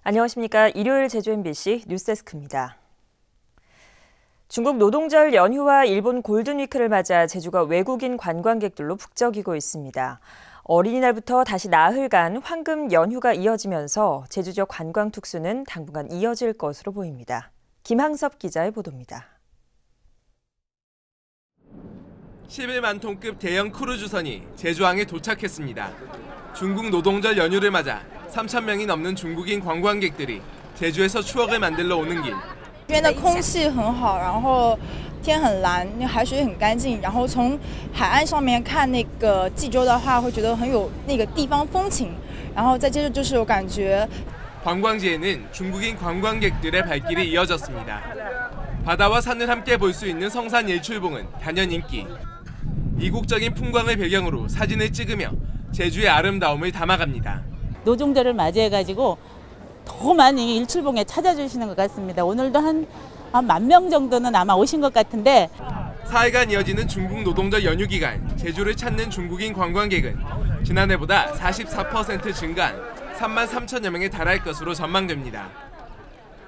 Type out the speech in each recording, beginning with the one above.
안녕하십니까. 일요일 제주 MBC 뉴스데스크입니다. 중국 노동절 연휴와 일본 골든위크를 맞아 제주가 외국인 관광객들로 북적이고 있습니다. 어린이날부터 다시 나흘간 황금 연휴가 이어지면서 제주 지역 관광 특수는 당분간 이어질 것으로 보입니다. 김항섭 기자의 보도입니다. 11만 톤급 대형 크루즈선이 제주항에 도착했습니다. 중국 노동절 연휴를 맞아 3,000명이 넘는 중국인 관광객들이 제주에서 추억을 만들러 오는 길. 这边的空气很好，然后天很蓝，海水很干净，然后从海岸上面看那个济州的话，会觉得很有那个地方风情。然后再接着就是我感觉 관광지에는 중국인 관광객들의 발길이 이어졌습니다. 바다와 산을 함께 볼 수 있는 성산 일출봉은 단연 인기. 이국적인 풍광을 배경으로 사진을 찍으며 제주의 아름다움을 담아갑니다. 노동절을 맞이해가지고 더 많이 일출봉에 찾아주시는 것 같습니다. 오늘도 한 10,000명 정도는 아마 오신 것 같은데 4일간 이어지는 중국 노동절 연휴 기간 제주를 찾는 중국인 관광객은 지난해보다 44% 증가한 33,000여 명에 달할 것으로 전망됩니다.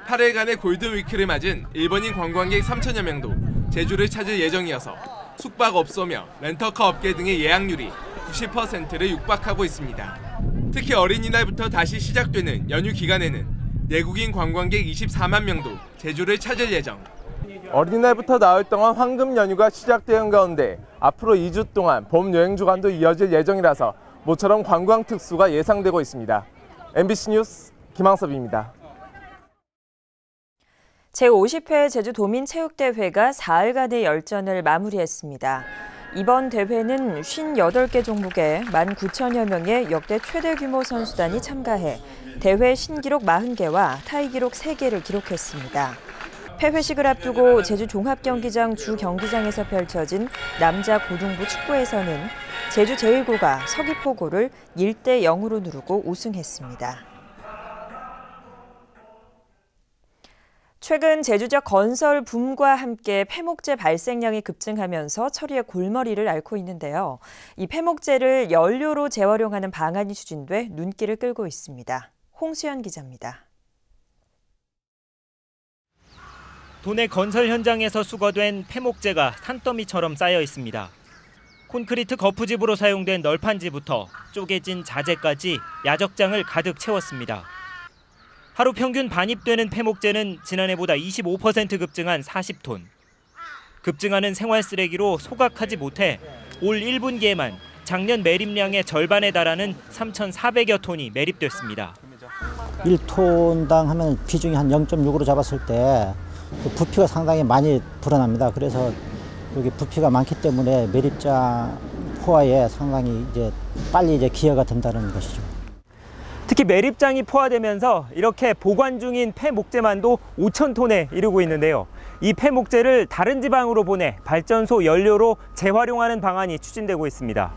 8일간의 골든위크를 맞은 일본인 관광객 3,000여 명도 제주를 찾을 예정이어서 숙박업소며 렌터카 업계 등의 예약률이 90%를 육박하고 있습니다. 특히 어린이날부터 다시 시작되는 연휴 기간에는 내국인 관광객 24만 명도 제주를 찾을 예정. 어린이날부터 나흘 동안 황금 연휴가 시작되는 가운데 앞으로 2주 동안 봄 여행 주간도 이어질 예정이라서 모처럼 관광 특수가 예상되고 있습니다. MBC 뉴스 김항섭입니다. 제50회 제주도민체육대회가 4일간의 열전을 마무리했습니다. 이번 대회는 58개 종목에 19,000여 명의 역대 최대 규모 선수단이 참가해 대회 신기록 40개와 타이 기록 3개를 기록했습니다. 폐회식을 앞두고 제주 종합경기장 주 경기장에서 펼쳐진 남자 고등부 축구에서는 제주 제1고가 서귀포고를 1대 0으로 누르고 우승했습니다. 최근 제주 지역 건설 붐과 함께 폐목재 발생량이 급증하면서 처리의 골머리를 앓고 있는데요. 이 폐목재를 연료로 재활용하는 방안이 추진돼 눈길을 끌고 있습니다. 홍수연 기자입니다. 도내 건설 현장에서 수거된 폐목재가 산더미처럼 쌓여 있습니다. 콘크리트 거푸집으로 사용된 널판지부터 쪼개진 자재까지 야적장을 가득 채웠습니다. 하루 평균 반입되는 폐목재는 지난해보다 25% 급증한 40톤. 급증하는 생활 쓰레기로 소각하지 못해 올 1분기에만 작년 매립량의 절반에 달하는 3,400여 톤이 매립됐습니다. 1톤당 하면 비중이 한 0.6으로 잡았을 때 부피가 상당히 많이 불어납니다. 그래서 여기 부피가 많기 때문에 매립장 포화에 상당히 빨리 기여가 된다는 것이죠. 특히 매립장이 포화되면서 이렇게 보관 중인 폐목재만도 5,000톤에 이르고 있는데요. 이 폐목재를 다른 지방으로 보내 발전소 연료로 재활용하는 방안이 추진되고 있습니다.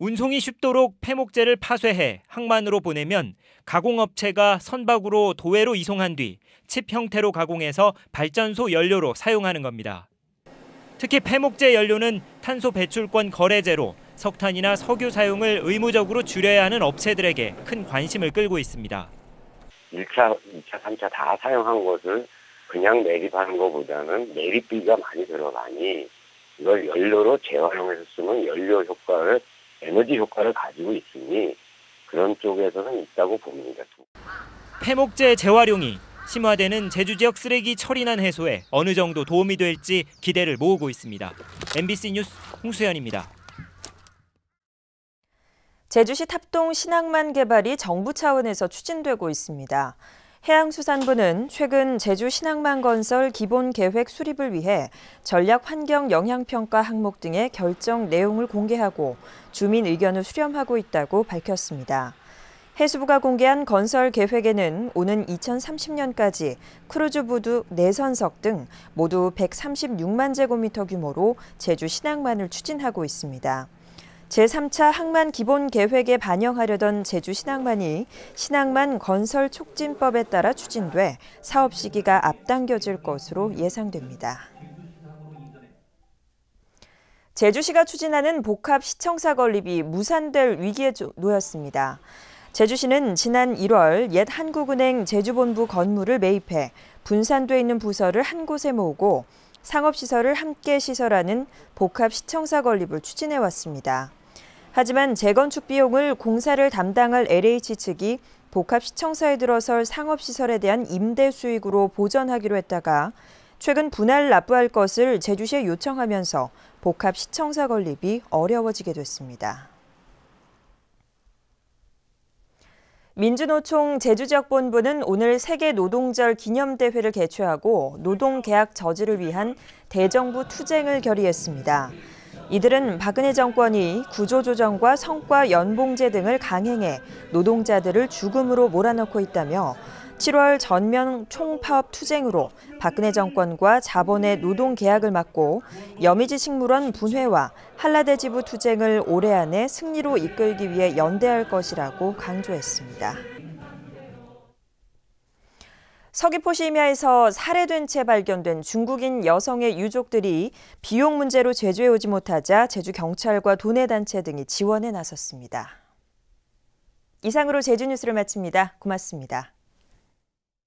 운송이 쉽도록 폐목재를 파쇄해 항만으로 보내면 가공업체가 선박으로 도해로 이송한 뒤 칩 형태로 가공해서 발전소 연료로 사용하는 겁니다. 특히 폐목재 연료는 탄소 배출권 거래제로 석탄이나 석유 사용을 의무적으로 줄여야 하는 업체들에게 큰 관심을 끌고 있습니다. 1차, 2차, 3차 다 사용한 것을 그냥 매립하는 것보다는 매립비가 많이 들어가니 이걸 연료로 재활용해서 쓰면 연료 효과를, 에너지 효과를 가지고 있으니 그런 쪽에서는 있다고 봅니다. 폐목재 재활용이 심화되는 제주 지역 쓰레기 처리난 해소에 어느 정도 도움이 될지 기대를 모으고 있습니다. MBC 뉴스 홍수연입니다. 제주시 탑동 신항만 개발이 정부 차원에서 추진되고 있습니다. 해양수산부는 최근 제주 신항만 건설 기본 계획 수립을 위해 전략 환경 영향평가 항목 등의 결정 내용을 공개하고 주민 의견을 수렴하고 있다고 밝혔습니다. 해수부가 공개한 건설 계획에는 오는 2030년까지 크루즈부두 4선석 등 모두 136만 제곱미터 규모로 제주 신항만을 추진하고 있습니다. 제3차 항만 기본 계획에 반영하려던 제주 신항만이 신항만 건설 촉진법에 따라 추진돼 사업 시기가 앞당겨질 것으로 예상됩니다. 제주시가 추진하는 복합 시청사 건립이 무산될 위기에 놓였습니다. 제주시는 지난 1월 옛 한국은행 제주본부 건물을 매입해 분산돼 있는 부서를 한 곳에 모으고 상업시설을 함께 시설하는 복합시청사 건립을 추진해왔습니다. 하지만 재건축 비용을 공사를 담당할 LH 측이 복합시청사에 들어설 상업시설에 대한 임대 수익으로 보전하기로 했다가 최근 분할 납부할 것을 제주시에 요청하면서 복합시청사 건립이 어려워지게 됐습니다. 민주노총 제주지역본부는 오늘 세계노동절 기념대회를 개최하고 노동계약 저지를 위한 대정부 투쟁을 결의했습니다. 이들은 박근혜 정권이 구조조정과 성과 연봉제 등을 강행해 노동자들을 죽음으로 몰아넣고 있다며 7월 전면 총파업 투쟁으로 박근혜 정권과 자본의 노동계약을 막고 여미지 식물원 분회와 한라대 지부 투쟁을 올해 안에 승리로 이끌기 위해 연대할 것이라고 강조했습니다. 서귀포 심야에서 살해된 채 발견된 중국인 여성의 유족들이 비용 문제로 제주에 오지 못하자 제주경찰과 도내단체 등이 지원에 나섰습니다. 이상으로 제주뉴스를 마칩니다. 고맙습니다.